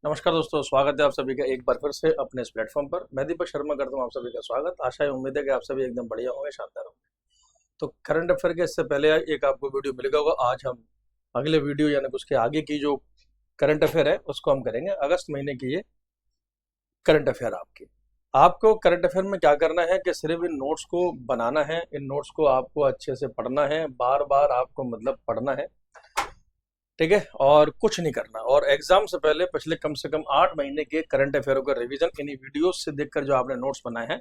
नमस्कार दोस्तों, स्वागत है आप सभी का एक बार फिर से अपने इस प्लेटफॉर्म पर। मैं दीपक शर्मा करता हूँ आप सभी का स्वागत। आशा है, उम्मीद है कि आप सभी एकदम बढ़िया होंगे, शानदार होंगे। तो करंट अफेयर के इससे पहले एक आपको वीडियो मिलेगा होगा। आज हम अगले वीडियो यानी कि उसके आगे की जो करंट अफेयर है उसको हम करेंगे। अगस्त महीने की ये करंट अफेयर आपको करंट अफेयर में क्या करना है कि सिर्फ इन नोट्स को बनाना है। इन नोट्स को आपको अच्छे से पढ़ना है, बार बार आपको मतलब पढ़ना है, ठीक है, और कुछ नहीं करना। और एग्जाम से पहले पिछले कम से कम 8 महीने के करंट अफेयरों का रिवीजन इन्हीं वीडियोस से देखकर जो आपने नोट्स बनाए हैं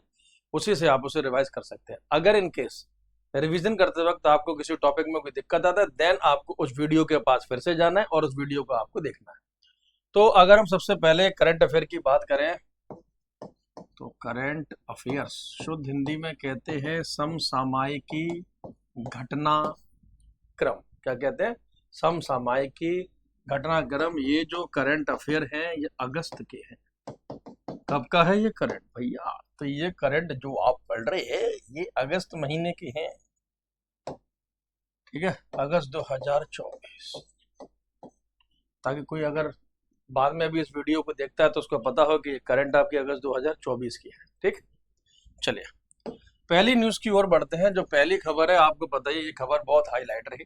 उसी से आप उसे रिवाइज कर सकते हैं। अगर इन केस रिवीजन करते वक्त आपको किसी टॉपिक में कोई दिक्कत आता है, देन आपको उस वीडियो के पास फिर से जाना है और उस वीडियो को आपको देखना है। तो अगर हम सबसे पहले करंट अफेयर की बात करें तो करंट अफेयर्स शुद्ध हिंदी में कहते हैं समसामयिकी घटनाक्रम। क्या कहते हैं? समसामयिकी घटनाक्रम। ये जो करंट अफेयर है ये अगस्त के हैं। कब का है ये करंट भैया? तो ये करंट जो आप पढ़ रहे हैं ये अगस्त महीने के हैं, ठीक है, अगस्त 2024। ताकि कोई अगर बाद में अभी इस वीडियो को देखता है तो उसको पता हो कि करंट आपकी अगस्त 2024 की है। ठीक, चलिए पहली न्यूज की ओर बढ़ते हैं। जो पहली खबर है आपको पता ही, ये खबर बहुत हाईलाइट रही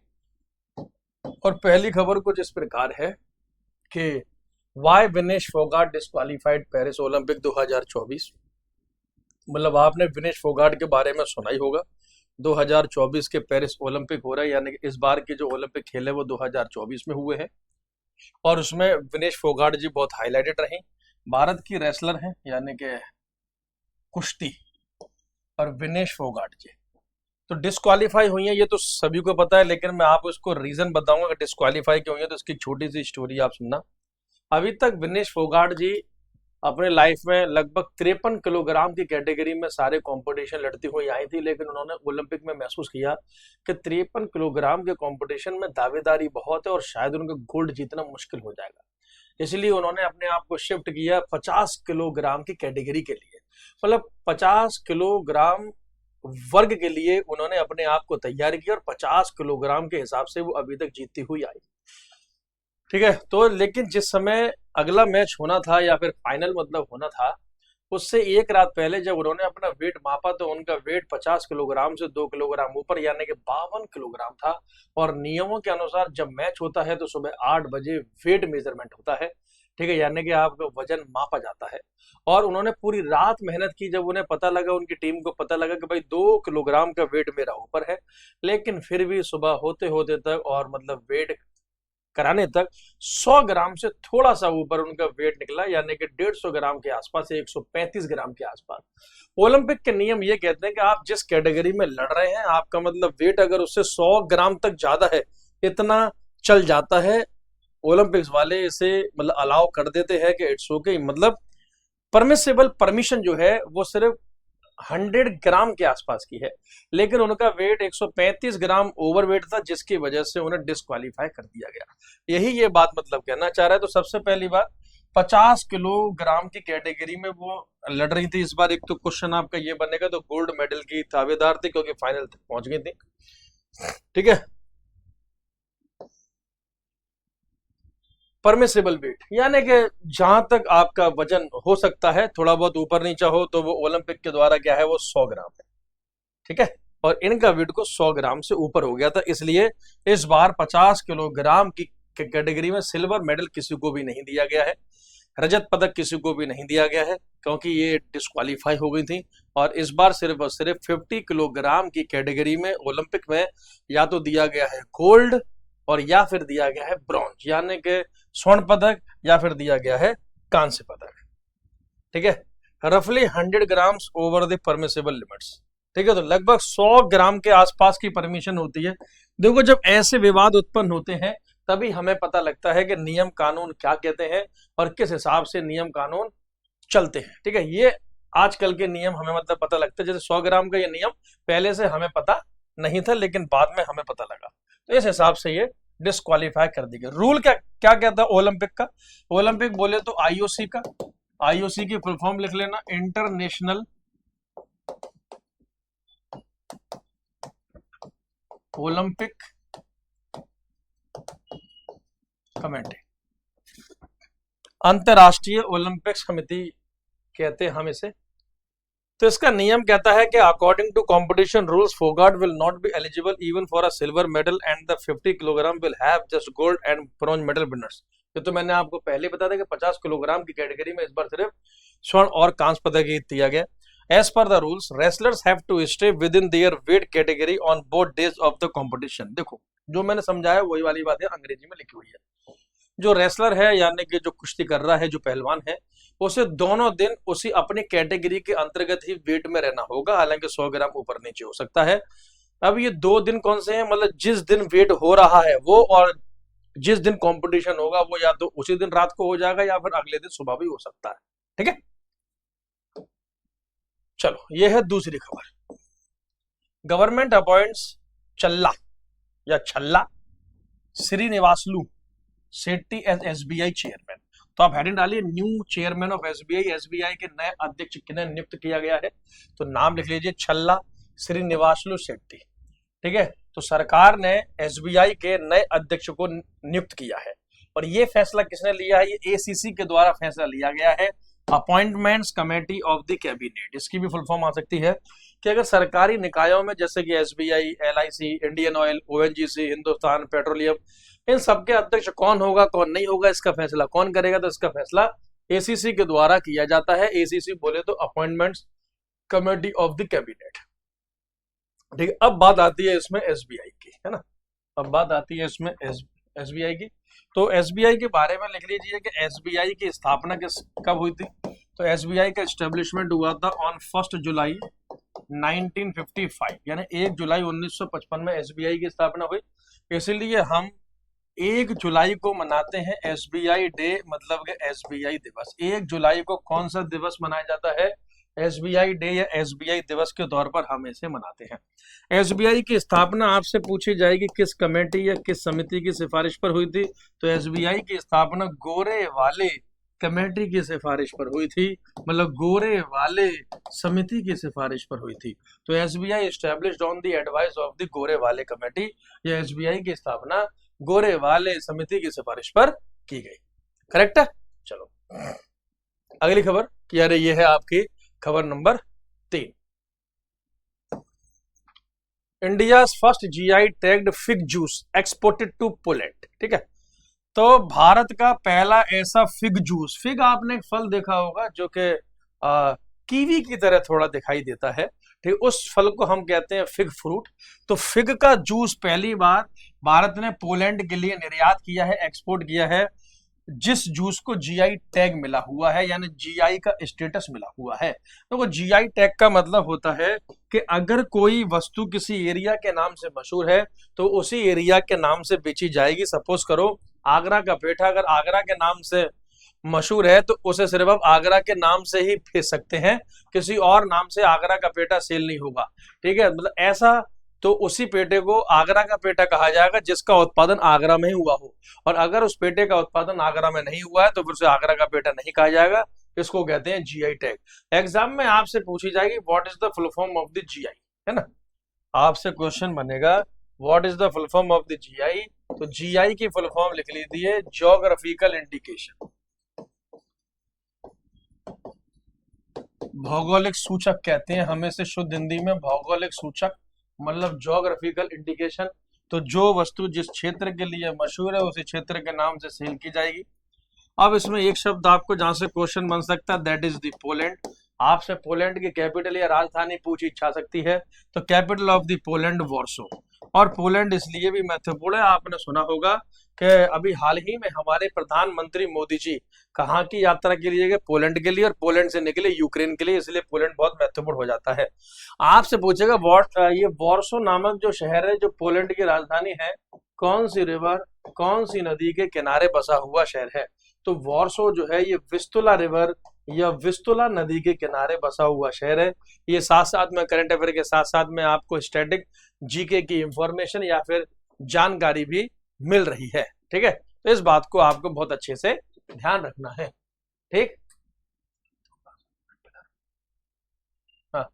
और पहली खबर कुछ इस प्रकार है कि why Vinesh Phogat disqualified Paris Olympic 2024। मतलब आपने विनेश फोगाट के बारे में सुना ही होगा। 2024 के पेरिस ओलंपिक हो रहा है, यानी कि इस बार के जो ओलंपिक खेल है वो 2024 में हुए हैं और उसमें विनेश फोगाट जी बहुत हाईलाइटेड रही। भारत की रेसलर हैं, यानी कि कुश्ती, और विनेश फोगाट जी तो डिस्क्वालीफाई हुई है। ये तो सभी को पता है, लेकिन मैं आपको इसको रीजन बताऊंगा कि डिस्क्वालीफाई क्यों हुई है। तो इसकी छोटी सी स्टोरी आप सुनना। अभी तक विनेश फोगाट जी अपने लाइफ में लगभग 53 किलोग्राम की कैटेगरी में सारे कंपटीशन लड़ती हुई आई थी, लेकिन उन्होंने ओलंपिक में महसूस किया कि 53 किलोग्राम के कंपटीशन में दावेदारी बहुत है और शायद उनको गोल्ड जीतना मुश्किल हो जाएगा। इसलिए उन्होंने अपने आप को शिफ्ट किया 50 किलोग्राम की कैटेगरी के लिए। मतलब 50 किलोग्राम वर्ग के लिए उन्होंने अपने आप को तैयार किया और 50 किलोग्राम के हिसाब से वो अभी तक जीतती हुई आई, ठीक है। तो लेकिन जिस समय अगला मैच होना था या फिर फाइनल मतलब होना था, उससे एक रात पहले जब उन्होंने अपना वेट मापा तो उनका वेट 50 किलोग्राम से 2 किलोग्राम ऊपर यानी कि 52 किलोग्राम था। और नियमों के अनुसार जब मैच होता है तो सुबह 8 बजे वेट मेजरमेंट होता है, ठीक है, यानी कि आपका वजन मापा जाता है। और उन्होंने पूरी रात मेहनत की। जब उन्हें पता लगा, उनकी टीम को पता लगा कि भाई 2 किलोग्राम का वेट मेरा ऊपर है, लेकिन फिर भी सुबह होते होते तक और मतलब वेट कराने तक 100 ग्राम से थोड़ा सा ऊपर उनका वेट निकला, यानी कि 150 ग्राम के आसपास से 135 ग्राम के आसपास। ओलंपिक के नियम ये कहते हैं कि आप जिस कैटेगरी में लड़ रहे हैं आपका मतलब वेट अगर उससे 100 ग्राम तक ज्यादा है, इतना चल जाता है, ओलंपिक्स वाले इसे मतलब अलाउ कर देते हैं कि इट्स ओके। मतलब परमिसेबल परमिशन जो है वो सिर्फ 100 ग्राम के आसपास की है, लेकिन उनका वेट 135 ग्राम ओवरवेट था, जिसकी वजह से उन्हें डिस्क्वालीफाई कर दिया गया। यही ये बात मतलब कहना चाह रहा है। तो सबसे पहली बात 50 किलोग्राम की कैटेगरी में वो लड़ रही थी। इस बार एक तो क्वेश्चन आपका ये बनेगा, तो गोल्ड मेडल की दावेदार थी क्योंकि फाइनल तक पहुंच गई थी, ठीक है। परमिसेबल वेट यानी कि जहां तक आपका वजन हो सकता है, थोड़ा बहुत ऊपर नीचा हो, तो वो ओलंपिक के द्वारा क्या है वो 100 ग्राम है, ठीक है। और इनका वेट को 100 ग्राम से ऊपर हो गया था, इसलिए इस बार 50 किलोग्राम की कैटेगरी में सिल्वर मेडल किसी को भी नहीं दिया गया है, रजत पदक किसी को भी नहीं दिया गया है, क्योंकि ये डिस्क्वालीफाई हो गई थी। और इस बार सिर्फ और सिर्फ 50 किलोग्राम की कैटेगरी में ओलंपिक में या तो दिया गया है गोल्ड और या फिर दिया गया है ब्रॉन्ज, यानी कि स्वर्ण पदक, या फिर दिया गया है कांस्य पदक, ठीक है। रफली 100 grams over the permissible limits, ठीक है। तो लगभग 100 ग्राम के आसपास की परमिशन होती है। देखो, जब ऐसे विवाद उत्पन्न होते हैं तभी हमें पता लगता है कि नियम कानून क्या कहते हैं और किस हिसाब से नियम कानून चलते हैं, ठीक है। ये आजकल के नियम हमें मतलब पता लगता है। जैसे 100 ग्राम का ये नियम पहले से हमें पता नहीं था, लेकिन बाद में हमें पता लगा, तो इस हिसाब से ये डिस्क्वालीफाई कर दी गई। रूल क्या क्या कहता है ओलंपिक का? ओलंपिक बोले तो आईओसी का, आईओसी की फुल फॉर्म लिख लेना, इंटरनेशनल ओलंपिक कमेटी। अंतरराष्ट्रीय ओलंपिक समिति कहते हैं हम इसे। तो इसका नियम कहता है कि according to competition rules Phogat will not be eligible even for a silver medal and the 50 kilogram will have just gold and bronze medal winners. ये तो मैंने आपको पहले बता दिया कि 50 किलोग्राम की कैटेगरी में इस बार सिर्फ स्वर्ण और कांस्य पदक ही दिया गया। As per the rules wrestlers have to stay within their weight category on both days of the competition. देखो जो मैंने समझाया वही वाली बातें अंग्रेजी में लिखी हुई है। जो रेसलर है यानी कि जो कुश्ती कर रहा है, जो पहलवान है, उसे दोनों दिन उसी अपनी कैटेगरी के अंतर्गत ही वेट में रहना होगा, हालांकि 100 ग्राम ऊपर नीचे हो सकता है। अब ये 2 दिन कौन से हैं, मतलब जिस दिन वेट हो रहा है वो और जिस दिन कंपटीशन होगा वो या तो उसी दिन रात को हो जाएगा या फिर अगले दिन सुबह भी हो सकता है। ठीक है, चलो ये है दूसरी खबर। गवर्नमेंट अपॉइंट्स चल्ला या छल्ला श्रीनिवासलू शेट्टी एज एसबीआई चेयरमैन। तो आप हेडिंग डालिए new chairman of SBI. SBI के नए अध्यक्ष किन्हें नियुक्त किया गया है, तो नाम लिख लीजिए छल्ला श्रीनिवासलू शेट्टी। ठीक है, तो सरकार ने एसबीआई के नए अध्यक्ष को नियुक्त किया है और ये फैसला किसने लिया है, ये एसीसी के द्वारा फैसला लिया गया है, appointments committee of the cabinet. इसकी भी फुल फॉर्म आ सकती है कि अगर सरकारी निकायों में जैसे कि SBI, LIC, Indian Oil, ONGC, Hindustan Petroleum, इन सबके अध्यक्ष कौन होगा कौन नहीं होगा इसका फैसला कौन करेगा, तो इसका फैसला एसीसी के द्वारा किया जाता है। एसीसी बोले तो appointments committee of the cabinet. ठीक है, अब बात आती है इसमें एसबीआई की, है ना, अब बात आती है इसमें एसबीआई की। तो एसबीआई के बारे में लिख लीजिए कि एसबीआई की स्थापना कब हुई थी, तो एसबीआई का एस्टेब्लिशमेंट हुआ था ऑन 1 जुलाई 1955, यानी 1 जुलाई 1955 में एसबीआई की स्थापना हुई। इसीलिए हम 1 जुलाई को मनाते हैं एसबीआई डे, मतलब कि एसबीआई दिवस। 1 जुलाई को कौन सा दिवस मनाया जाता है, एसबीआई डे या एसबीआई दिवस के तौर पर हम इसे मनाते हैं। एसबीआई की स्थापना आपसे पूछी जाएगी किस कमेटी या किस समिति की सिफारिश पर हुई थी, तो एसबीआई की स्थापना गोरे वाले कमेटी की सिफारिश पर हुई थी, मतलब गोरे वाले समिति की सिफारिश पर हुई थी। तो SBI established on the advice of the गोरे वाले कमेटी, या एसबीआई की स्थापना गोरे वाले समिति की सिफारिश पर की गई। करेक्ट है। चलो अगली खबर कि अरे ये है आपकी खबर number 3। India first GI tagged fig juice exported to Poland. ठीक है, तो भारत का पहला ऐसा फिग जूस, फिग आपने फल देखा होगा जो कि कीवी की तरह थोड़ा दिखाई देता है, ठीक, उस फल को हम कहते हैं फिग फ्रूट। तो फिग का जूस पहली बार भारत ने पोलैंड के लिए निर्यात किया है, एक्सपोर्ट किया है, जिस जूस को जीआई टैग मिला हुआ है, यानी जीआई का स्टेटस मिला हुआ है। तो जीआई टैग का मतलब होता है कि अगर कोई वस्तु किसी एरिया के नाम से मशहूर है तो उसी एरिया के नाम से बेची जाएगी। सपोज करो आगरा का पेठा अगर आगरा के नाम से मशहूर है तो उसे सिर्फ आप आगरा के नाम से ही भेज सकते हैं, किसी और नाम से आगरा का पेठा सेल नहीं होगा। ठीक है, मतलब ऐसा, तो उसी पेठे को आगरा का पेठा कहा जाएगा जिसका उत्पादन आगरा में ही हुआ हो, और अगर उस पेठे का उत्पादन आगरा में नहीं हुआ है तो फिर उसे आगरा का पेठा नहीं कहा जाएगा, इसको कहते हैं जीआई टैग। एग्जाम में आपसे पूछी जाएगी what is the full form of the GI, है ना, आपसे क्वेश्चन बनेगा what is the full form of the GI, तो जीआई की फुल फॉर्म लिख लीजिए ज्योग्राफिकल इंडिकेशन, भौगोलिक सूचक कहते हैं हमें से शुद्ध हिंदी में भौगोलिक सूचक, मतलब ज्योग्राफिकल इंडिकेशन। तो जो वस्तु जिस क्षेत्र के लिए मशहूर है उसी क्षेत्र के नाम से सेल की जाएगी। अब इसमें एक शब्द आपको जहां से क्वेश्चन बन सकता है दैट इज द पोलैंड। आपसे पोलैंड की कैपिटल या राजधानी पूछी जा सकती है, तो कैपिटल ऑफ द पोलैंड वार्सो। और पोलैंड इसलिए भी महत्वपूर्ण है, आपने सुना होगा कि अभी हाल ही में हमारे प्रधानमंत्री मोदी जी कहाँ की यात्रा के लिए गए, पोलैंड के लिए, और पोलैंड से निकले यूक्रेन के लिए, इसलिए पोलैंड बहुत महत्वपूर्ण हो जाता है। आपसे पूछेगा ये वार्सो नामक जो शहर है जो पोलैंड की राजधानी है, कौन सी रिवर, कौन सी नदी के किनारे बसा हुआ शहर है, तो वार्सो जो है ये विस्तुला रिवर या विस्तुला नदी के किनारे बसा हुआ शहर है। ये साथ साथ में करंट अफेयर के साथ साथ में आपको स्टैटिक जीके की इंफॉर्मेशन या फिर जानकारी भी मिल रही है। ठीक है, तो इस बात को आपको बहुत अच्छे से ध्यान रखना है। ठीक, हाँ,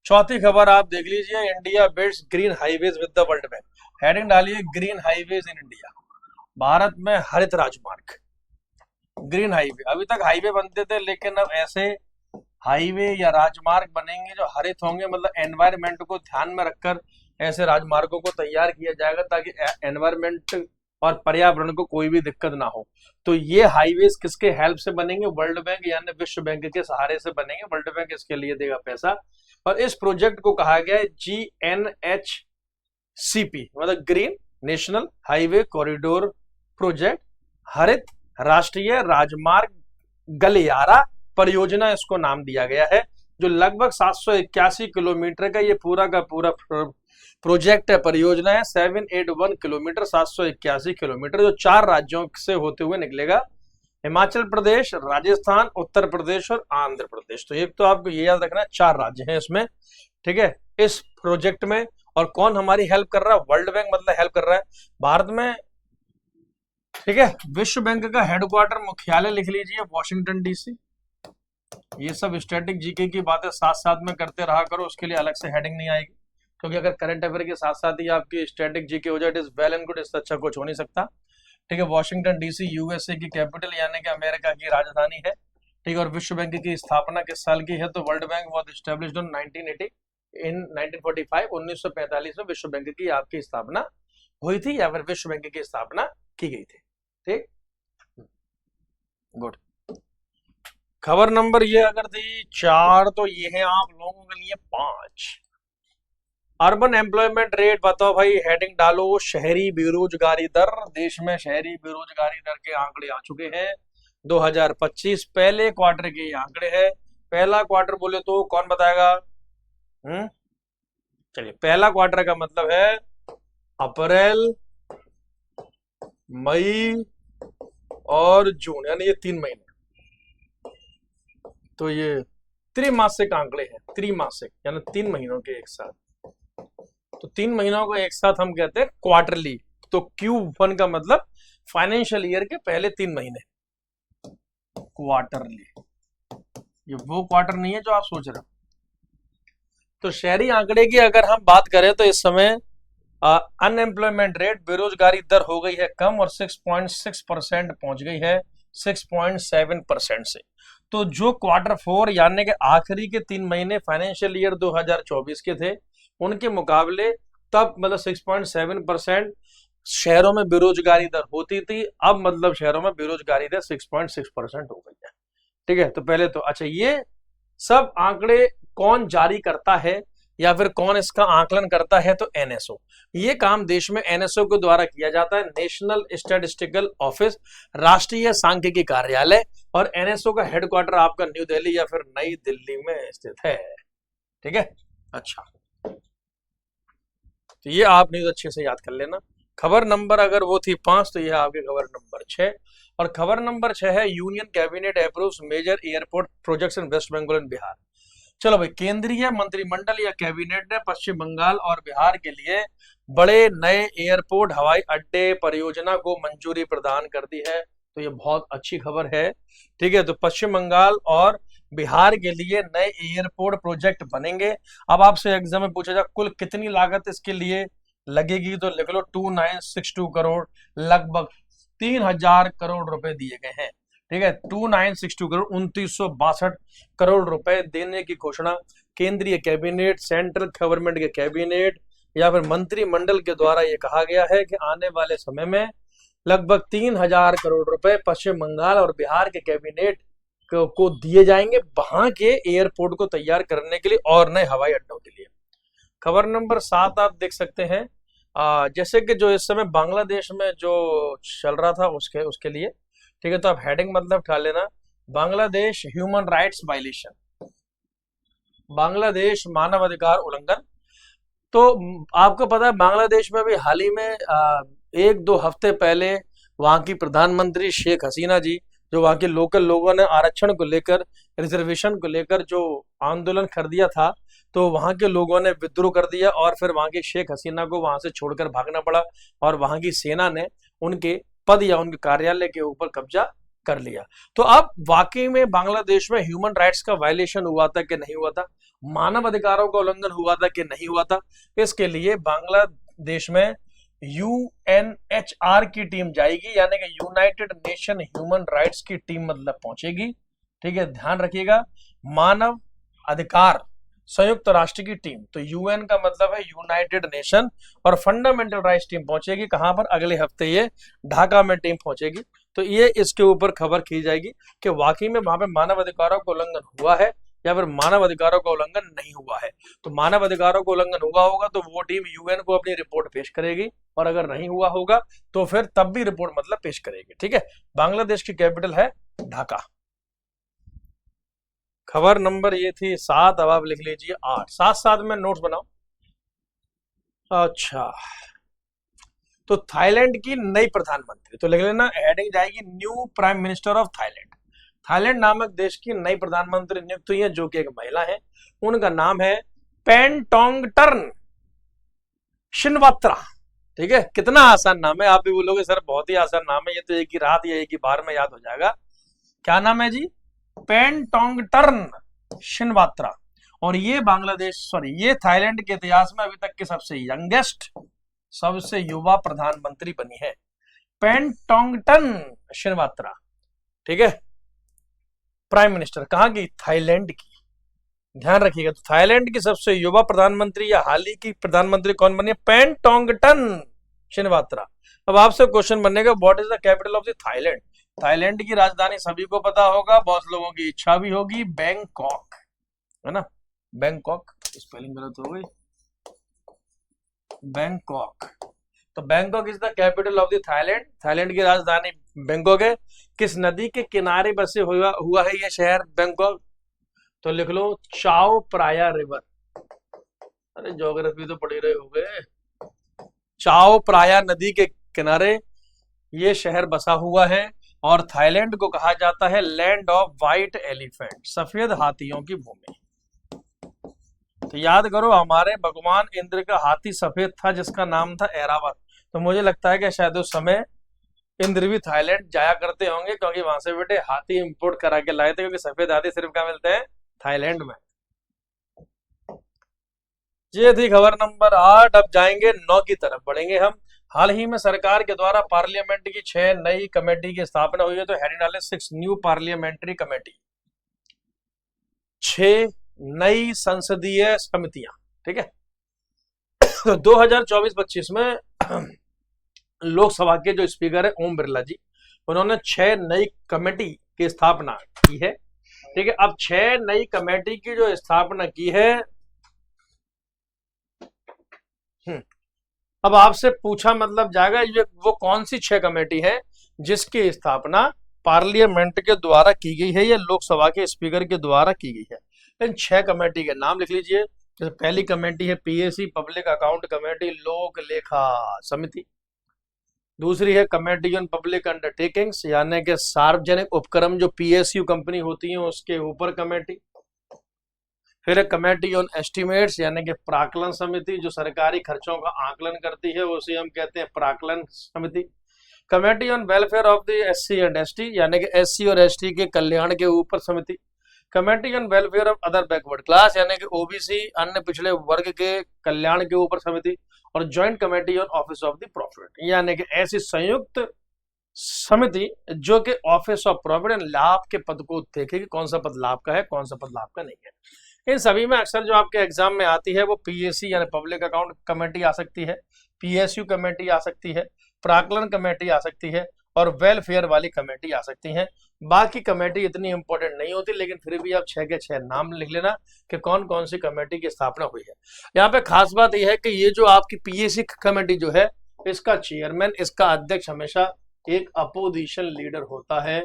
चौथी खबर आप देख लीजिए, India builds green highways with the World Bank. Heading डालिए green highways in India. Bharat में हरित राजमार्ग, ग्रीन हाईवे। अभी तक हाईवे बनते थे, लेकिन अब ऐसे हाईवे या राजमार्ग बनेंगे जो हरित होंगे, मतलब एनवायरमेंट को ध्यान में रखकर ऐसे राजमार्गों को तैयार किया जाएगा ताकि एनवायरमेंट और पर्यावरण को कोई भी दिक्कत ना हो। तो ये हाईवेज किसके हेल्प से बनेंगे? वर्ल्ड बैंक यानी विश्व बैंक के सहारे से बनेंगे। वर्ल्ड बैंक इसके लिए देगा पैसा, और इस प्रोजेक्ट को कहा गया है GNHCP, मतलब green national highway corridor project, हरित राष्ट्रीय राजमार्ग गलियारा परियोजना इसको नाम दिया गया है, जो लगभग 781 किलोमीटर का ये पूरा का पूरा प्रोजेक्ट है, परियोजना है। 781 किलोमीटर, 781 किलोमीटर, जो 4 राज्यों से होते हुए निकलेगा, हिमाचल प्रदेश, राजस्थान, उत्तर प्रदेश और आंध्र प्रदेश। तो एक तो आपको ये याद रखना है 4 राज्य हैं इसमें, ठीक है, इस प्रोजेक्ट में। और कौन हमारी हेल्प कर रहा है? वर्ल्ड बैंक, मतलब हेल्प कर रहा है भारत में, ठीक है। विश्व बैंक का हेडक्वार्टर मुख्यालय लिख लीजिए वॉशिंगटन DC। ये सब स्टैटिक जीके की बातें साथ साथ में करते रहा करो, उसके लिए अलग से हेडिंग नहीं आएगी, क्योंकि अगर करंट अफेयर के साथ साथ ही आपकी स्टैटिक जीके हो जाए, it is well and good, इससे अच्छा कुछ हो नहीं सकता, ठीक है। वॉशिंगटन DC USA की कैपिटल यानी कि अमेरिका की राजधानी है, ठीक है। और विश्व बैंक की स्थापना किस साल की है? तो world bank was established in 1945, 1945 में विश्व बैंक की आपकी स्थापना हुई थी, या फिर विश्व बैंक की स्थापना की गई थी, ठीक, गुड। खबर नंबर ये अगर थी 4, तो ये है आप लोगों के लिए 5। अर्बन एम्प्लॉयमेंट रेट बताओ भाई, हेडिंग डालो शहरी बेरोजगारी दर। देश में शहरी बेरोजगारी दर के आंकड़े आ चुके हैं 2025, पहले क्वार्टर के आंकड़े हैं। पहला क्वार्टर बोले तो कौन बताएगा? चलिए, पहला क्वार्टर का मतलब है अप्रैल, मई और जून, यानी ये 3 महीने। तो ये त्रैमासिक आंकड़े हैं, त्रैमासिक यानी 3 महीनों के एक साथ। तो 3 महीनों को एक साथ हम कहते हैं क्वार्टरली। तो Q1 का मतलब फाइनेंशियल ईयर के पहले 3 महीने, क्वार्टरली। ये वो क्वार्टर नहीं है जो आप सोच रहे हो। तो शहरी आंकड़े की अगर हम बात करें तो इस समय अनएम्प्लॉयमेंट रेट, बेरोजगारी दर हो गई है कम, और 6.6% पहुंच गई है 6.7% से। तो जो Q4 यानी कि आखिरी के 3 महीने फाइनेंशियल ईयर 2024 के थे, उनके मुकाबले तब मतलब 6.7% शहरों में बेरोजगारी दर होती थी, अब मतलब शहरों में बेरोजगारी दर 6.6% हो गई है, ठीक है। तो पहले तो अच्छा, ये सब आंकड़े कौन जारी करता है या फिर कौन इसका आकलन करता है? तो NSO। ये काम देश में NSO के द्वारा किया जाता है, नेशनल स्टैटिस्टिकल ऑफिस, राष्ट्रीय सांख्यिकी कार्यालय। और NSO का हेडक्वार्टर आपका न्यू दिल्ली या फिर नई दिल्ली में स्थित है, ठीक है। अच्छा, तो ये आप न्यूज अच्छे से याद कर लेना। खबर नंबर अगर वो थी 5, तो ये आपकी खबर नंबर 6। और खबर नंबर 6 है union cabinet approves major airport projects in West Bengal and Bihar. चलो भाई, केंद्रीय मंत्रिमंडल या कैबिनेट ने पश्चिम बंगाल और बिहार के लिए बड़े नए एयरपोर्ट हवाई अड्डे परियोजना को मंजूरी प्रदान कर दी है। तो ये बहुत अच्छी खबर है, ठीक है। तो पश्चिम बंगाल और बिहार के लिए नए एयरपोर्ट प्रोजेक्ट बनेंगे। अब आपसे एग्जाम में पूछा जाए कुल कितनी लागत इसके लिए लगेगी, तो लिख लो 2962 करोड़, लगभग 3000 करोड़ रुपए दिए गए हैं, ठीक है। 2962 करोड़, 2962 करोड़ रुपए देने की घोषणा केंद्रीय कैबिनेट, सेंट्रल गवर्नमेंट के कैबिनेट या फिर मंत्रिमंडल के द्वारा ये कहा गया है कि आने वाले समय में लगभग 3000 करोड़ रुपए पश्चिम बंगाल और बिहार के कैबिनेट को दिए जाएंगे वहां के एयरपोर्ट को तैयार करने के लिए और नए हवाई अड्डों के लिए। खबर नंबर 7 आप देख सकते हैं, जैसे कि जो इस समय बांग्लादेश में जो चल रहा था उसके लिए, ठीक है। तो आप हेडिंग मतलब उठा लेना, Bangladesh human rights violation, Bangladesh मानव अधिकार उल्लंघन। तो आपको पता है बांग्लादेश में भी हाल ही में 1-2 हफ्ते पहले वहां की प्रधानमंत्री शेख हसीना जी, जो वहां के लोकल लोगों ने आरक्षण को लेकर, रिजर्वेशन को लेकर जो आंदोलन कर दिया था, तो वहां के लोगों ने विद्रोह कर दिया और फिर वहां की शेख हसीना को वहां से छोड़कर भागना पड़ा और वहां की सेना ने उनके पद या उनके कार्यालय के ऊपर कब्जा कर लिया। तो अब वाकई में बांग्लादेश में ह्यूमन राइट्स का वायलेशन हुआ था कि नहीं हुआ था, मानव अधिकारों का उल्लंघन हुआ था कि नहीं हुआ था, इसके लिए बांग्लादेश में यूएनएचआर की टीम जाएगी, यानी कि यूनाइटेड नेशन ह्यूमन राइट्स की टीम मतलब पहुंचेगी। ठीक है, ध्यान रखिएगा, मानव अधिकार संयुक्त राष्ट्र की टीम, तो यूएन का मतलब है यूनाइटेड नेशन, और फंडामेंटल राइट्स टीम पहुंचेगी कहां पर, अगले हफ्ते ये ढाका में टीम पहुंचेगी। तो ये इसके ऊपर खबर की जाएगी कि वाकई में वहां पे मानव अधिकारों का उल्लंघन हुआ है या फिर मानव अधिकारों का उल्लंघन नहीं हुआ है। तो मानव अधिकारों का उल्लंघन हुआ होगा तो वो टीम यूएन को अपनी रिपोर्ट पेश करेगी, और अगर नहीं हुआ होगा तो फिर तब भी रिपोर्ट मतलब पेश करेगी। ठीक है, बांग्लादेश की कैपिटल है ढाका। खबर नंबर ये थी 7, अब आप लिख लीजिए 8, साथ साथ में नोट्स बनाओ। अच्छा, तो थाईलैंड की नई प्रधानमंत्री, तो लिख लेना, हेडिंग जाएगी new prime minister of Thailand. Thailand नामक देश की नई प्रधानमंत्री नियुक्त हुई है, जो कि एक महिला है। उनका नाम है पेंटोंगटर्न शिनवात्रा। ठीक है, कितना आसान नाम है, आप भी बोलोगे सर बहुत ही आसान नाम है, ये तो एक ही रात या एक ही बार में याद हो जाएगा। क्या नाम है जी, पेंटोंगटर्न शिनवात्रा। और ये ये थाईलैंड के इतिहास में अभी तक के सबसे यंगेस्ट, सबसे युवा प्रधानमंत्री बनी है, पेंटोंगटर्न शिनवात्रा। ठीक है, प्राइम मिनिस्टर कहां की, थाईलैंड की, ध्यान रखिएगा। तो थाईलैंड की सबसे युवा प्रधानमंत्री या हाल ही की प्रधानमंत्री कौन बनी है, पेंटोंगटर्न शिनवात्रा। अब आपसे क्वेश्चन बनेगा, what is the capital of the Thailand. Thailand की राजधानी सभी को पता होगा, बहुत लोगों की इच्छा भी होगी, बैंकॉक, है ना, बैंकॉक, स्पेलिंग गलत हो गई, बैंकॉक। तो Bangkok is the capital of the Thailand, Thailand की राजधानी बैंकॉक है। किस नदी के किनारे बसे हुआ है ये शहर बैंकॉक, तो लिख लो चाओ प्राया रिवर। अरे ज्योग्राफी तो पढ़ी रहे हो गए। चाओ प्राया नदी के किनारे ये शहर बसा हुआ है, और थाईलैंड को कहा जाता है लैंड ऑफ व्हाइट एलिफेंट, सफेद हाथियों की भूमि। तो याद करो, हमारे भगवान इंद्र का हाथी सफेद था जिसका नाम था ऐरावत। तो मुझे लगता है कि शायद उस समय इंद्र भी थाईलैंड जाया करते होंगे, क्योंकि वहां से बेटे हाथी इंपोर्ट करा के लाए थे, क्योंकि सफेद हाथी सिर्फ कहाँ मिलते हैं, थाईलैंड में। ये थी खबर नंबर 8। अब जाएंगे 9 की तरफ बढ़ेंगे हम। हाल ही में सरकार के द्वारा पार्लियामेंट की 6 नई कमेटी की स्थापना हुई है, तो हेडिंग डाले 6 न्यू पार्लियामेंट्री कमेटी, 6 नई संसदीय समितियां। ठीक है, तो 2024-25 में लोकसभा के जो स्पीकर है ओम बिरला जी, उन्होंने 6 नई कमेटी की स्थापना की है। ठीक है, अब 6 नई कमेटी की जो स्थापना की है, अब आपसे पूछा मतलब जाएगा ये वो कौन सी 6 कमेटी है जिसकी स्थापना पार्लियामेंट के द्वारा की गई है या लोकसभा के स्पीकर के द्वारा की गई है। इन 6 कमेटी के नाम लिख लीजिए। जैसे पहली कमेटी है पीएसी पब्लिक अकाउंट कमेटी, लोक लेखा समिति। दूसरी है कमेटी ऑन पब्लिक अंडरटेकिंग्स, यानी कि सार्वजनिक उपक्रम जो पीएसयू कंपनी होती है उसके ऊपर कमेटी। फिर कमेटी ऑन एस्टिमेट्स, यानी कि प्राकलन समिति, जो सरकारी खर्चों का आकलन करती है उसे हम कहते हैं प्राकलन समिति। Committee on welfare of the SC and ST, यानी कि एससी और एसटी के कल्याण के ऊपर समिति। Committee on welfare of other backward class, यानी कि ओबीसी अन्य पिछड़े वर्ग के कल्याण के ऊपर समिति। और joint committee on office of the profit, यानी कि ऐसी संयुक्त समिति जो कि ऑफिस ऑफ प्रॉफिट एंड लाभ के पद को देखेगी, कौन सा पद लाभ का है कौन सा पद लाभ का नहीं है। इन सभी में अक्सर जो आपके एग्जाम में आती है वो पीएससी यानी पब्लिक अकाउंट कमेटी आ सकती है, पीएसयू कमेटी आ सकती है, प्राकलन कमेटी आ सकती है, और वेलफेयर वाली कमेटी आ सकती है। बाकी कमेटी इतनी इंपॉर्टेंट नहीं होती, लेकिन फिर भी आप 6 के 6 नाम लिख लेना कि कौन कौन सी कमेटी की स्थापना हुई है। यहाँ पे खास बात यह है कि ये जो आपकी पीएससी कमेटी जो है, इसका चेयरमैन, इसका अध्यक्ष हमेशा एक अपोजिशन लीडर होता है,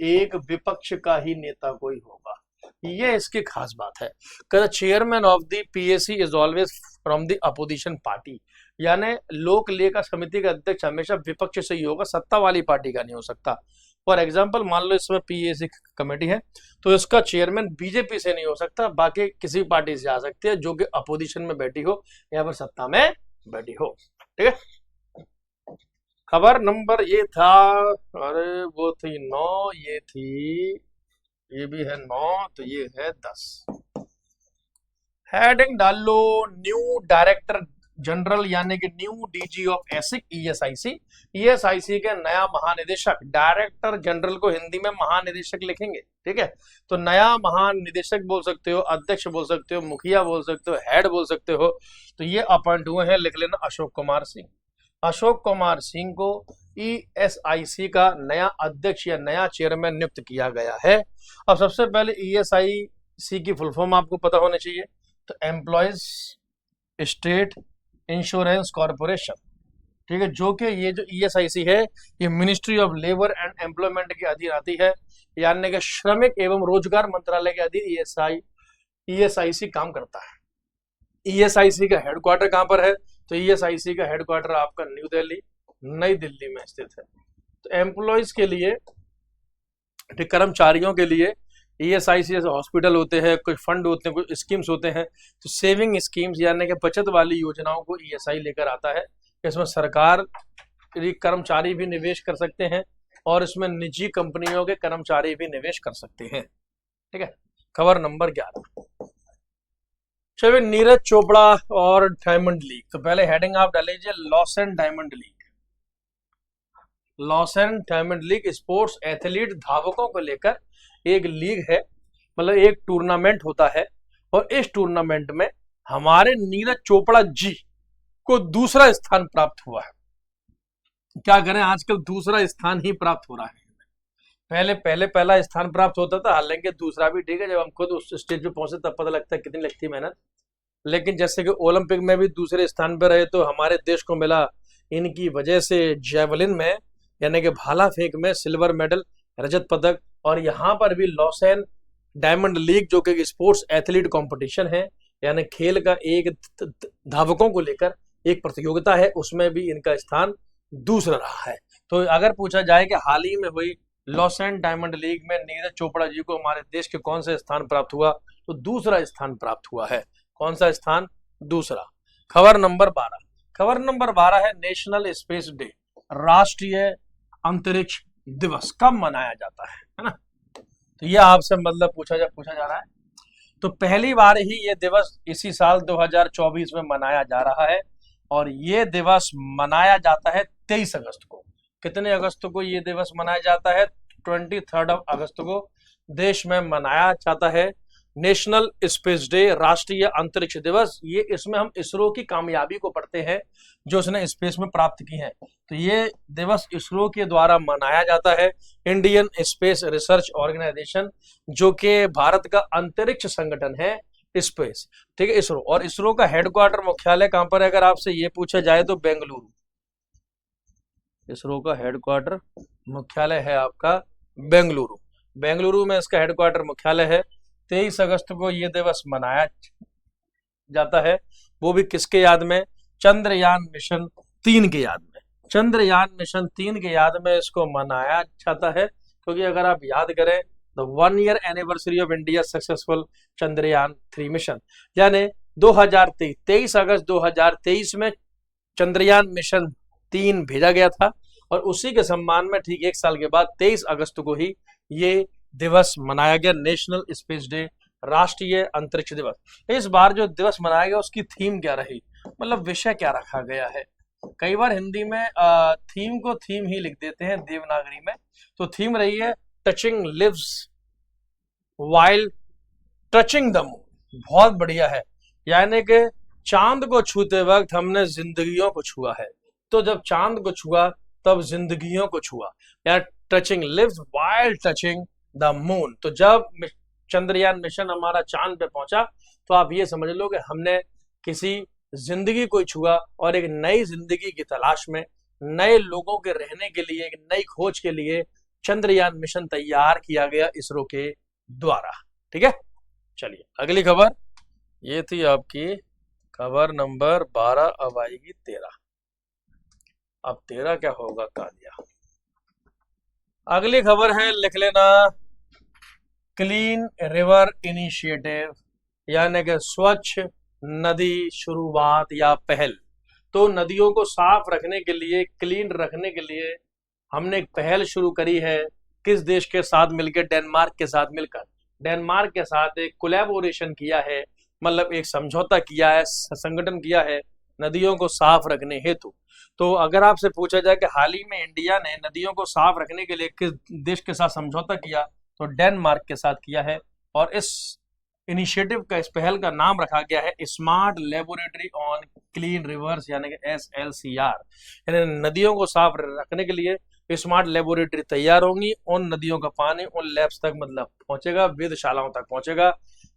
एक विपक्ष का ही नेता कोई होगा। ये इसकी खास बात है। Chairman of the PSC is always from the opposition party, यानी लोक लेखा समिति का अध्यक्ष हमेशा विपक्ष से ही होगा, सत्ता वाली पार्टी का नहीं हो सकता। फॉर एग्जाम्पल मान लो इसमें पीएससी कमेटी है तो इसका चेयरमैन बीजेपी से नहीं हो सकता, बाकी किसी पार्टी से आ सकती है जो कि अपोजिशन में बैठी हो या फिर सत्ता में बैठी हो। ठीक है, खबर नंबर ये था, अरे वो थी 9, ये थी, ये भी है 9, तो ये है 10। हेडिंग डाल लो न्यू डायरेक्टर जनरल यानी कि new DG of एसिक ESIC, ESIC के नया महानिदेशक, डायरेक्टर जनरल को हिंदी में महानिदेशक लिखेंगे, ठीक है। तो नया महानिदेशक बोल सकते हो, अध्यक्ष बोल सकते हो, मुखिया बोल सकते हो, हेड बोल सकते हो। तो ये अपॉइंट हुए हैं, लिख लेना अशोक कुमार सिंह। अशोक कुमार सिंह को ईएसआईसी का नया अध्यक्ष या नया चेयरमैन नियुक्त किया गया है। अब सबसे पहले ईएसआईसी की फुल फॉर्म आपको पता होनी चाहिए। तो एम्प्लॉयज स्टेट इंश्योरेंस कॉर्पोरेशन, ठीक है, जो कि ये जो ईएसआईसी है ये ministry of labour and employment के अधीन आती है, यानी कि श्रमिक एवं रोजगार मंत्रालय के अधीन ईएसआईसी काम करता है। ईएसआईसी का हेडक्वार्टर कहां पर है? तो ईएसआईसी का हेडक्वार्टर आपका न्यू दिल्ली, नई दिल्ली में स्थित है। तो एम्प्लॉयज के लिए, कर्मचारियों के लिए ईएसआईसी जैसे हॉस्पिटल होते हैं, कुछ फंड होते हैं, कुछ स्कीम्स होते हैं। तो सेविंग स्कीम्स यानी कि बचत वाली योजनाओं को ईएसआई लेकर आता है। इसमें सरकार कर्मचारी भी निवेश कर सकते हैं और इसमें निजी कंपनियों के कर्मचारी भी निवेश कर सकते हैं, ठीक है। खबर नंबर 11, चलिए नीरज चोपड़ा और डायमंड लीग। तो पहले हेडिंग आप डाल लीजिए loss and diamond league. Loss and diamond league sports athlete धावकों को लेकर एक लीग है, मतलब एक टूर्नामेंट होता है। और इस टूर्नामेंट में हमारे नीरज चोपड़ा जी को दूसरा स्थान प्राप्त हुआ है। क्या करें, आजकल दूसरा स्थान ही प्राप्त हो रहा है। पहले पहला स्थान प्राप्त होता था, हालांकि दूसरा भी ठीक है, जब हम खुद उस स्टेज पे पहुंचे तब पता लगता है कितनी लगती है मेहनत। लेकिन जैसे कि ओलंपिक में भी दूसरे स्थान पर रहे, तो हमारे देश को मिला इनकी वजह से जेवलिन में यानी कि भाला फेंक में सिल्वर मेडल, रजत पदक। और यहाँ पर भी लॉस एंड डायमंड लीग जो कि स्पोर्ट्स एथलीट कंपटीशन है, यानी खेल का एक धावकों को लेकर एक प्रतियोगिता है, उसमें भी इनका स्थान दूसरा रहा है। तो अगर पूछा जाए कि हाल ही में हुई लॉस एंड डायमंड लीग में नीरज चोपड़ा जी को हमारे देश के कौन सा स्थान प्राप्त हुआ, तो दूसरा स्थान प्राप्त हुआ है। कौन सा स्थान? दूसरा। खबर नंबर 12, खबर नंबर 12 है नेशनल स्पेस डे, राष्ट्रीय अंतरिक्ष दिवस कब मनाया जाता है ना। तो ये आपसे मतलब पूछा जा रहा है। तो पहली बार ही ये दिवस इसी साल 2024 में मनाया जा रहा है और ये दिवस मनाया जाता है 23 अगस्त को। कितने अगस्त को ये दिवस मनाया जाता है? 23 अगस्त को देश में मनाया जाता है नेशनल स्पेस डे, राष्ट्रीय अंतरिक्ष दिवस। ये इसमें हम इसरो की कामयाबी को पढ़ते हैं जो उसने स्पेस में प्राप्त की है। तो ये दिवस इसरो के द्वारा मनाया जाता है, इंडियन स्पेस रिसर्च ऑर्गेनाइजेशन, जो कि भारत का अंतरिक्ष संगठन है स्पेस, ठीक है, इसरो। और इसरो का हेडक्वार्टर मुख्यालय कहां पर है? अगर आपसे ये पूछा जाए तो बेंगलुरु। इसरो का हेडक्वार्टर मुख्यालय है आपका बेंगलुरु। बेंगलुरु में इसका हेडक्वार्टर मुख्यालय है। 23 अगस्त को यह दिवस मनाया जाता है, वो भी किसके याद में? चंद्रयान मिशन 3 के याद में। चंद्रयान मिशन 3 के याद में इसको मनाया जाता है, क्योंकि अगर आप याद करें the 1 year anniversary of India successful Chandrayaan 3 mission, यानी 23 अगस्त 2023 में चंद्रयान मिशन 3 भेजा गया था और उसी के सम्मान में ठीक 1 साल के बाद 23 अगस्त को ही ये दिवस मनाया गया, नेशनल स्पेस डे, राष्ट्रीय अंतरिक्ष दिवस। इस बार जो दिवस मनाया गया उसकी थीम क्या रही, मतलब विषय क्या रखा गया है? कई बार हिंदी में थीम को थीम ही लिख देते हैं देवनागरी में। तो थीम रही है touching lives while touching the moon. बहुत बढ़िया है, यानी कि चांद को छूते वक्त हमने जिंदगियों को छुआ है। तो जब चांद को छुआ तब जिंदगियों को छुआ, या touching lives while touching the moon. तो जब चंद्रयान मिशन हमारा चांद पे पहुंचा तो आप ये समझ लो कि हमने किसी जिंदगी को छुआ और एक नई जिंदगी की तलाश में, नए लोगों के रहने के लिए, एक नई खोज के लिए चंद्रयान मिशन तैयार किया गया इसरो के द्वारा, ठीक है। चलिए अगली खबर, ये थी आपकी खबर नंबर 12। अब आएगी 13। अब 13 क्या होगा कालिया। अगली खबर है, लिख लेना क्लीन रिवर इनिशिएटिव, यानी कि स्वच्छ नदी शुरुआत या पहल। तो नदियों को साफ रखने के लिए, क्लीन रखने के लिए हमने एक पहल शुरू करी है। किस देश के साथ मिलकर? डेनमार्क के साथ मिलकर। डेनमार्क के साथ एक कोलैबोरेशन किया है, मतलब एक समझौता किया है, संगठन किया है, नदियों को साफ रखने हेतु। तो अगर आपसे पूछा जाए कि हाल ही में इंडिया ने नदियों को साफ रखने के लिए किस देश के साथ समझौता किया, तो डेनमार्क के साथ किया है। और इस इनिशिएटिव का, इस पहल का नाम रखा गया है smart laboratory on clean reverse, यानी कि SLCR। यानी नदियों को साफ रखने के लिए स्मार्ट लेबोरेटरी तैयार होंगी। उन नदियों का पानी उन लैब्स तक मतलब पहुंचेगा, वेधशालाओं तक पहुंचेगा,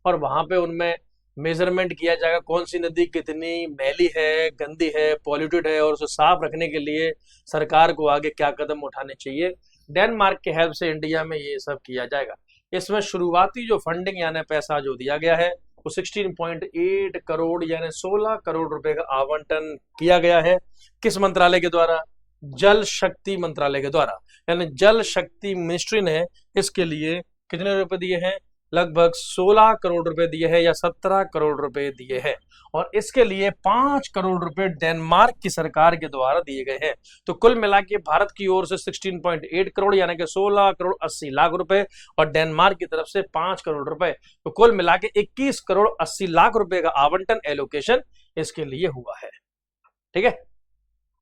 और वहां पे उनमें मेजरमेंट किया जाएगा कौन सी नदी कितनी मैली है, गंदी है, पॉल्यूटेड है, और उसे साफ रखने के लिए सरकार को आगे क्या कदम उठाने चाहिए। डेनमार्क के हेल्प से इंडिया में ये सब किया जाएगा। इसमें शुरुआती जो फंडिंग यानी पैसा जो दिया गया है वो 16.8 करोड़ यानी 16 करोड़ रुपए का आवंटन किया गया है। किस मंत्रालय के द्वारा? जल शक्ति मंत्रालय के द्वारा। यानी जल शक्ति मिनिस्ट्री ने इसके लिए कितने रुपए दिए हैं? लगभग 16 करोड़ रुपए दिए हैं या 17 करोड़ रुपए दिए हैं। और इसके लिए 5 करोड़ रुपए डेनमार्क की सरकार के द्वारा दिए गए हैं। तो कुल मिला के भारत की ओर से 16.8 करोड़ यानी कि 16 करोड़ 80 लाख रुपए, और डेनमार्क की तरफ से 5 करोड़ रुपए, तो कुल मिला के 21 करोड़ 80 लाख रुपए का आवंटन, एलोकेशन इसके लिए हुआ है। ठीक है,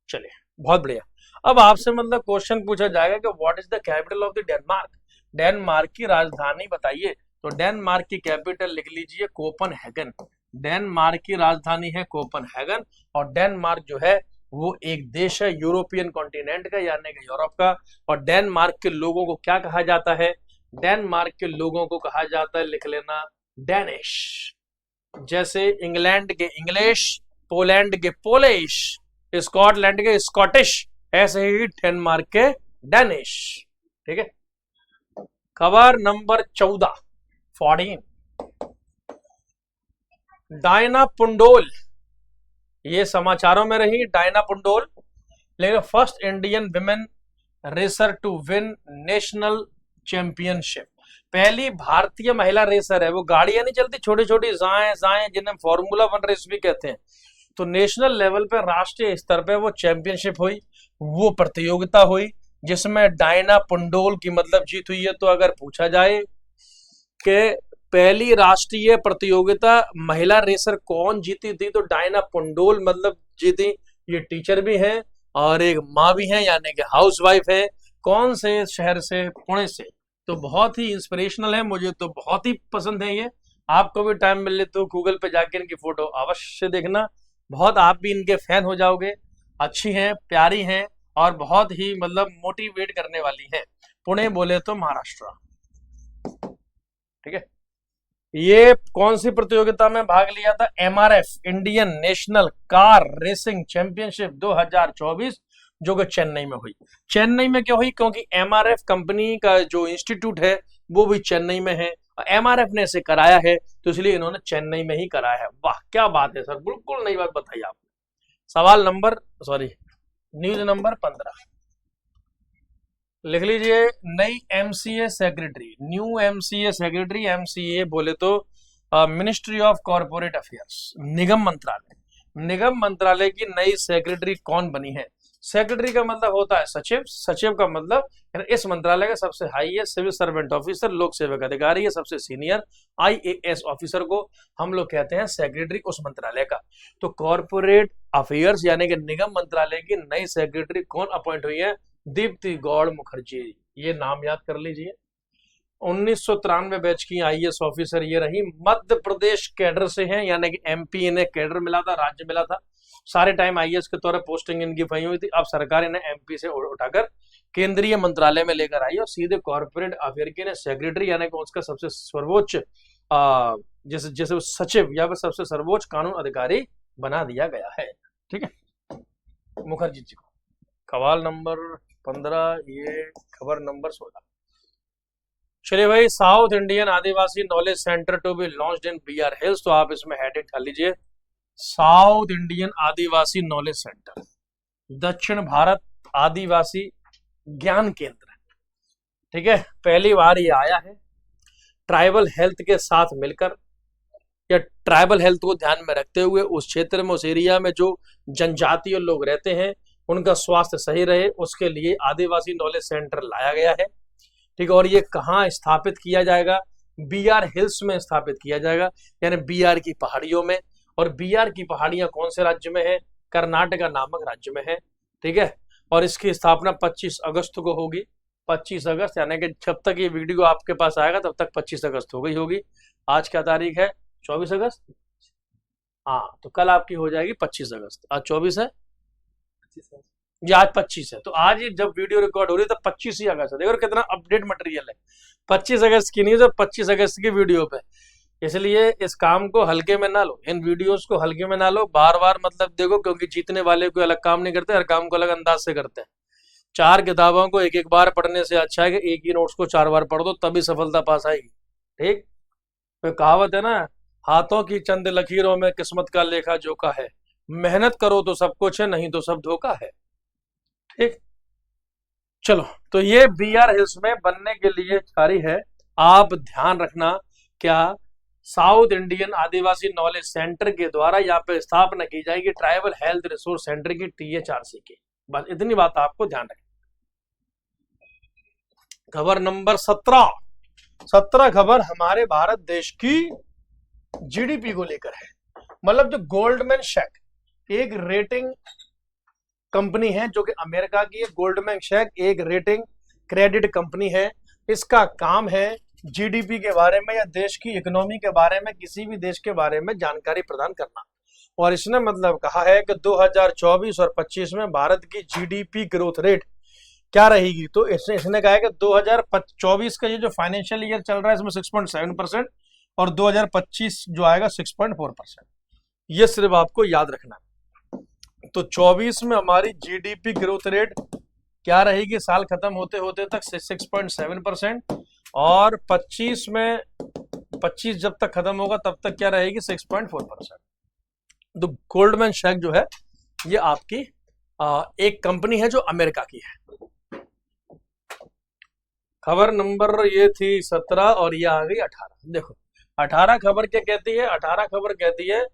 चलिए, बहुत बढ़िया। अब आपसे मतलब क्वेश्चन पूछा जाएगा कि what is the capital of the Denmark? Denmark की राजधानी बताइए। तो डेनमार्क की कैपिटल लिख लीजिए कोपनहेगन। डेनमार्क की राजधानी है कोपनहेगन। और डेनमार्क जो है वो एक देश है यूरोपियन कॉन्टिनेंट का, यानी कि यूरोप का। और डेनमार्क के लोगों को क्या कहा जाता है? डेनमार्क के लोगों को कहा जाता है, लिख लेना, डेनिश। जैसे इंग्लैंड के इंग्लिश, पोलैंड के पोलिश, स्कॉटलैंड के स्कॉटिश, ऐसे ही डेनमार्क के डेनिश। ठीक है। खबर नंबर 14 डायना पुंडोल, ये समाचारों में रही डायना पुंडोल, लेकिन first Indian women racer to win national championship. पहली भारतीय महिला रेसर है। वो गाड़ियां नहीं चलती छोटी छोटी जाएं जाएं, जिन्हें फॉर्मूला 1 रेस भी कहते हैं। तो नेशनल लेवल पे, राष्ट्रीय स्तर पे वो चैंपियनशिप हुई, वो प्रतियोगिता हुई जिसमें डायना पुंडोल की मतलब जीत हुई है। तो अगर पूछा जाए कि पहली राष्ट्रीय प्रतियोगिता महिला रेसर कौन जीती थी, तो डायना पुंडोल मतलब जीती। ये टीचर भी हैं और एक माँ भी हैं, यानी कि हाउसवाइफ है। कौन से शहर से? पुणे से। तो बहुत ही इंस्पिरेशनल है, मुझे तो बहुत ही पसंद है ये। आपको भी टाइम मिले तो गूगल पे जाके इनकी फोटो अवश्य देखना, बहुत आप भी इनके फैन हो जाओगे। अच्छी हैं, प्यारी हैं, और बहुत ही मतलब मोटिवेट करने वाली हैं। पुणे बोले तो महाराष्ट्र। ठीक है। ये कौन सी प्रतियोगिता में भाग लिया था? MRF, Indian national car racing championship 2024, जो कि चेन्नई में हुई। चेन्नई में क्यों हुई? क्योंकि MRF कंपनी का जो इंस्टीट्यूट है वो भी चेन्नई में है, और MRF ने इसे कराया है, तो इसलिए इन्होंने चेन्नई में ही कराया है। वाह, क्या बात है सर, बिल्कुल नई बात बताई आपने। सवाल नंबर न्यूज नंबर 15 लिख लीजिए। नई MCA secretary, new MCA secretary, MCA बोले तो मिनिस्ट्री ऑफ कॉर्पोरेट अफेयर्स, निगम मंत्रालय। निगम मंत्रालय की नई सेक्रेटरी कौन बनी है? सेक्रेटरी का मतलब होता है सचिव। सचिव का मतलब इस मंत्रालय का सबसे हाईएस्ट सिविल सर्वेंट ऑफिसर, लोक सेवक अधिकारी, सबसे सीनियर IAS ऑफिसर को हम लोग कहते हैं सेक्रेटरी उस मंत्रालय का। तो कॉर्पोरेट अफेयर्स यानी कि निगम मंत्रालय की नई सेक्रेटरी कौन अपॉइंट हुई है? दीप्ति गौड़ मुखर्जी। ये नाम याद कर लीजिए। 1993 बैच की IAS ऑफिसर ये रही। मध्य प्रदेश कैडर से हैं, यानी कि MP इन्हें कैडर मिला था, राज्य मिला था। सारे टाइम IAS के तौर पर पोस्टिंग इनकी वही हुई थी। अब सरकार इन्हें MP से उठाकर केंद्रीय मंत्रालय में लेकर आई और सीधे कॉर्पोरेट अफेयर के सेक्रेटरी यानी कि उसका सबसे सर्वोच्च जैसे सचिव या फिर सबसे सर्वोच्च कानून अधिकारी बना दिया गया है। ठीक है, मुखर्जी जी को। सवाल नंबर 15, ये खबर नंबर 16। चलिए भाई, south Indian Adivasi knowledge centre to be launched in BR hills. तो आप इसमें हेडिंग कर लीजिए, south Indian Adivasi knowledge centre, दक्षिण भारत आदिवासी ज्ञान केंद्र। ठीक है, पहली बार ये आया है ट्राइबल हेल्थ के साथ मिलकर, या ट्राइबल हेल्थ को ध्यान में रखते हुए उस क्षेत्र में, उस एरिया में जो जनजातीय लोग रहते हैं उनका स्वास्थ्य सही रहे, उसके लिए आदिवासी नॉलेज सेंटर लाया गया है। ठीक है, और ये कहाँ स्थापित किया जाएगा? BR हिल्स में स्थापित किया जाएगा, यानी BR की पहाड़ियों में। और BR की पहाड़ियां कौन से राज्य में है? कर्नाटका नामक राज्य में है, ठीक है। और इसकी स्थापना 25 अगस्त को होगी, 25 अगस्त, यानी कि जब तक ये वीडियो आपके पास आएगा तब तक 25 अगस्त हो गई होगी। आज क्या तारीख है? 24 अगस्त। हाँ, तो कल आपकी हो जाएगी 25 अगस्त। आज 24 है, ये आज 25 है, तो आज ये जब वीडियो रिकॉर्ड हो रही है तब 25 ही अगस्त है। देखो कितना अपडेट मटेरियल है। 25 अगस्त की न्यूज है, 25 अगस्त की वीडियो पे। इसलिए इस काम को हल्के में ना लो, इन वीडियोस को हल्के में ना लो, बार बार मतलब देखो, क्योंकि जीतने वाले कोई अलग काम नहीं करते, हर काम को अलग अंदाज से करते हैं। 4 किताबों को एक एक बार पढ़ने से अच्छा है कि एक ही नोट्स को 4 बार पढ़ दो, तभी सफलता पास आएगी, ठीक। तो कहावत है ना, हाथों की चंद लकीरों में किस्मत का लेखा जोखा है, मेहनत करो तो सब कुछ है, नहीं तो सब धोखा है, ठीक। चलो, तो ये BR हिल्स में बनने के लिए जारी है। आप ध्यान रखना, क्या south Indian Adivasi knowledge centre के द्वारा यहाँ पे स्थापना की जाएगी ट्राइबल हेल्थ रिसोर्स सेंटर की, THRC की। बस इतनी बात आपको ध्यान रखना। खबर नंबर 17 खबर हमारे भारत देश की GDP को लेकर है। मतलब जो गोल्डमैन सैक, एक रेटिंग कंपनी है जो कि अमेरिका की है। गोल्डमैन सैक एक रेटिंग क्रेडिट कंपनी है। इसका काम है GDP के बारे में या देश की इकोनॉमी के बारे में, किसी भी देश के बारे में जानकारी प्रदान करना। और इसने मतलब कहा है कि 2024 और 25 में भारत की GDP ग्रोथ रेट क्या रहेगी। तो इसने कहा है कि 2024 का ये जो फाइनेंशियल ईयर चल रहा है इसमें 6.7% और 2025 जो आएगा 6.4%। ये सिर्फ आपको याद रखना। तो 24 में हमारी GDP ग्रोथ रेट क्या रहेगी साल खत्म होते होते तक 6.7%, और 25 में 25 जब तक खत्म होगा तब तक क्या रहेगी 6.4%। तो गोल्डमैन सैक जो है ये आपकी एक कंपनी है जो अमेरिका की है। खबर नंबर ये थी 17 और ये आ गई 18। देखो 18 खबर क्या कहती है? 18 खबर कहती है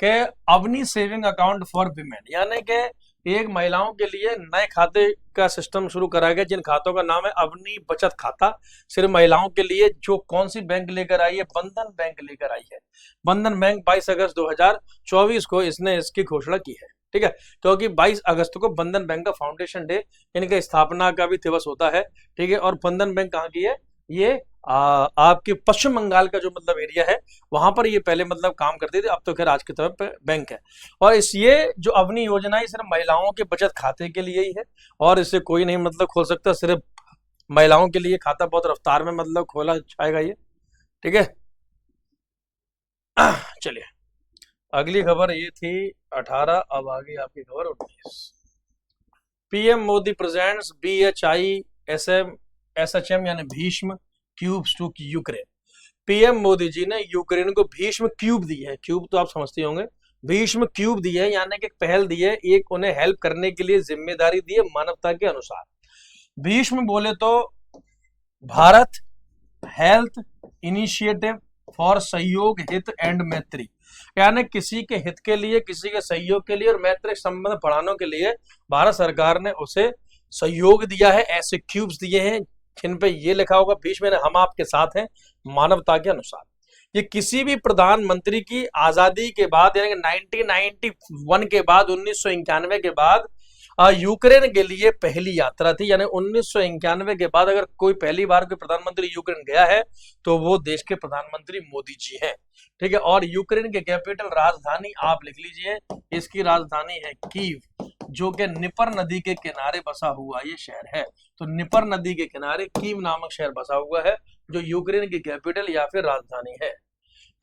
कि Avni saving account for women, यानी कि एक महिलाओं के लिए नए खाते का सिस्टम शुरू करा गया, जिन खातों का नाम है अवनी बचत खाता, सिर्फ महिलाओं के लिए। जो कौन सी बैंक लेकर आई है? बंधन बैंक लेकर आई है। बंधन बैंक 22 अगस्त 2024 को इसने इसकी घोषणा की है, ठीक है। क्योंकि 22 अगस्त को बंधन बैंक का फाउंडेशन डे, इनका स्थापना का भी दिवस होता है, ठीक है। और बंधन बैंक कहाँ की है? ये आपके पश्चिम बंगाल का जो मतलब एरिया है वहां पर ये पहले मतलब काम करते थे, अब तो खैर आज की तरफ बैंक है। और इस ये जो अवनी योजना है सिर्फ महिलाओं के बचत खाते के लिए ही है, और इसे कोई नहीं मतलब खोल सकता, सिर्फ महिलाओं के लिए खाता बहुत रफ्तार में मतलब खोला जाएगा ये, ठीक है। चलिए अगली खबर ये थी 18, अब आ गई आपकी खबर 19। PM मोदी प्रेजेंट्स BHISM यानी Bhishma cubes to Ukraine. PM Modi ji ने यूक्रेन को भीष्म क्यूब दी है। क्यूब तो आप समझते होंगे, भीष्म क्यूब दी है यानी कि पहल दी है, एक उन्हें हेल्प करने के लिए जिम्मेदारी दी है मानवता के अनुसार। भीष्म बोले तो भारत हेल्थ इनिशिएटिव फॉर सहयोग हित एंड मैत्री, यानी किसी के हित के लिए, किसी के सहयोग के लिए और मैत्रिक संबंध बढ़ाने के लिए भारत सरकार ने उसे सहयोग दिया है। ऐसे क्यूब्स दिए हैं जिन पे ये लिखा होगा भीष्म ने हम आपके साथ हैं मानवता के अनुसार। ये किसी भी प्रधानमंत्री की आजादी के बाद यानी 1991 के बाद 1991 के बाद यूक्रेन के लिए पहली यात्रा थी। यानी 1991 के बाद अगर कोई पहली बार कोई प्रधानमंत्री यूक्रेन गया है तो वो देश के प्रधानमंत्री मोदी जी हैं, ठीक है। और यूक्रेन के कैपिटल राजधानी आप लिख लीजिए, इसकी राजधानी है कीव, जो कि निपर नदी के किनारे बसा हुआ ये शहर है। तो निपर नदी के किनारे कीव नामक शहर बसा हुआ है जो यूक्रेन की कैपिटल या फिर राजधानी है।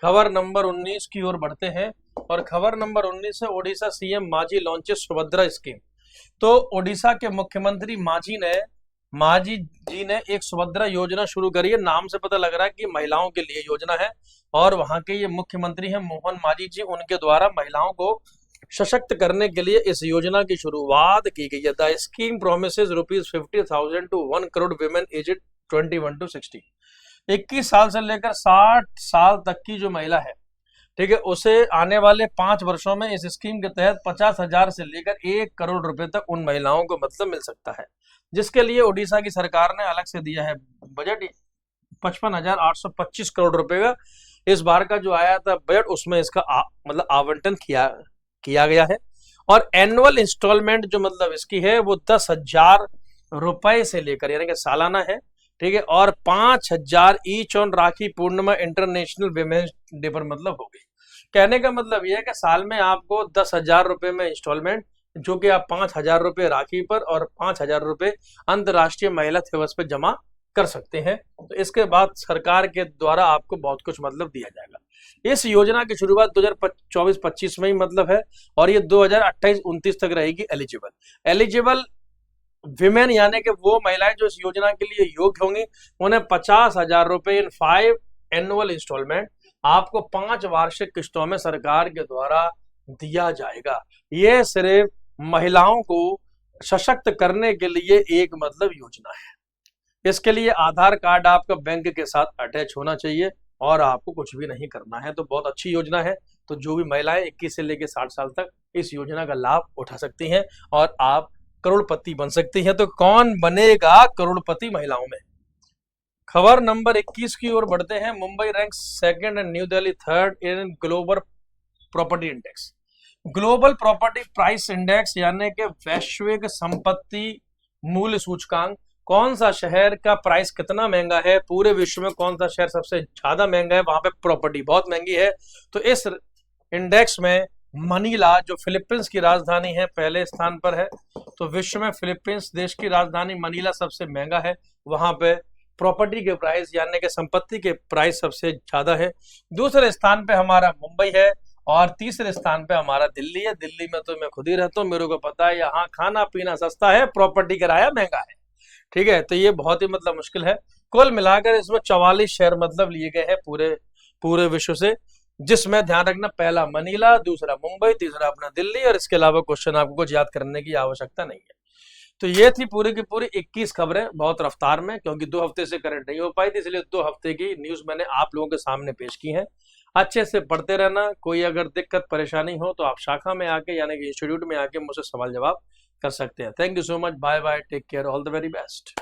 खबर नंबर 19 की ओर बढ़ते हैं, और खबर नंबर 19 है Odisha CM Manjhi launches Subhadra scheme. तो ओडिशा के मुख्यमंत्री मांझी जी ने एक सुभद्रा योजना शुरू करी है। नाम से पता लग रहा है कि महिलाओं के लिए योजना है, और वहां के ये मुख्यमंत्री हैं मोहन मांझी जी, उनके द्वारा महिलाओं को सशक्त करने के लिए इस योजना की शुरुआत की गई है। The scheme promises ₹50,000 to 1 crore women aged 21 to 60। 21 साल से लेकर 60 साल तक की जो महिला है, ठीक है, उसे आने वाले 5 वर्षों में इस स्कीम के तहत 50,000 से लेकर 1 करोड़ रुपए तक उन महिलाओं को मतलब मिल सकता है, जिसके लिए ओडिशा की सरकार ने अलग से दिया है बजट 55,825 करोड़ रुपए का। इस बार का जो आया था बजट उसमें इसका मतलब आवंटन किया गया है। और एनुअल इंस्टॉलमेंट जो मतलब इसकी है वो 10,000 रुपए से लेकर, यानी कि सालाना है, ठीक है, और 5,000 each on rakhi Purnima international women's day पर मतलब हो गई। कहने का मतलब यह है कि साल में आपको 10,000 रुपए में इंस्टॉलमेंट, जो कि आप 5,000 रुपए राखी पर और 5,000 रुपए अंतर्राष्ट्रीय महिला दिवस पर जमा कर सकते हैं। तो इसके बाद सरकार के द्वारा आपको बहुत कुछ मतलब दिया जाएगा। इस योजना की शुरुआत 2024-25 में ही मतलब है, और ये 2028-29 तक रहेगी एलिजिबल विमेन, यानी कि वो महिलाएं जो इस योजना के लिए योग्य होंगी, उन्हें 50,000 रुपए इन 5 एनुअल इंस्टॉलमेंट आपको 5 वार्षिक किस्तों में सरकार के द्वारा दिया जाएगा। ये सिर्फ महिलाओं को सशक्त करने के लिए एक मतलब योजना है। इसके लिए आधार कार्ड आपका बैंक के साथ अटैच होना चाहिए और आपको कुछ भी नहीं करना है। तो बहुत अच्छी योजना है। तो जो भी महिलाएं 21 से लेकर 60 साल तक इस योजना का लाभ उठा सकती हैं और आप करोड़पति बन सकती हैं। तो कौन बनेगा करोड़पति महिलाओं में? खबर नंबर 21 की ओर बढ़ते हैं। Mumbai rank second and new Delhi third in global property index. Global property price index यानी कि वैश्विक संपत्ति मूल्य सूचकांक, कौन सा शहर का प्राइस कितना महंगा है, पूरे विश्व में कौन सा शहर सबसे ज्यादा महंगा है, वहां पे प्रॉपर्टी बहुत महंगी है। तो इस इंडेक्स में मनीला जो फिलीपींस की राजधानी है पहले स्थान पर है। तो विश्व में फिलीपींस देश की राजधानी मनीला सबसे महंगा है, वहां पे प्रॉपर्टी के प्राइस यानी कि संपत्ति के प्राइस सबसे ज्यादा है। दूसरे स्थान पे हमारा मुंबई है और तीसरे स्थान पे हमारा दिल्ली है। दिल्ली में तो मैं खुद ही रहता हूँ, मेरे को पता है यहाँ खाना पीना सस्ता है, प्रॉपर्टी किराया महंगा है। ठीक है, तो ये बहुत ही मतलब मुश्किल है। कुल मिलाकर इसमें 44 शहर मतलब लिए गए हैं पूरे विश्व से, जिसमें ध्यान रखना पहला मनीला, दूसरा मुंबई, तीसरा अपना दिल्ली, और इसके अलावा क्वेश्चन आपको कुछ याद करने की आवश्यकता नहीं है। तो ये थी पूरी की पूरी 21 खबरें बहुत रफ्तार में, क्योंकि 2 हफ्ते से करंट नहीं हो पाई थी, इसलिए 2 हफ्ते की न्यूज मैंने आप लोगों के सामने पेश की है। अच्छे से पढ़ते रहना। कोई अगर दिक्कत परेशानी हो तो आप शाखा में आके यानी कि इंस्टीट्यूट में आके मुझसे सवाल जवाब कर सकते हैं। Thank you so much, bye bye, take care, all the very best.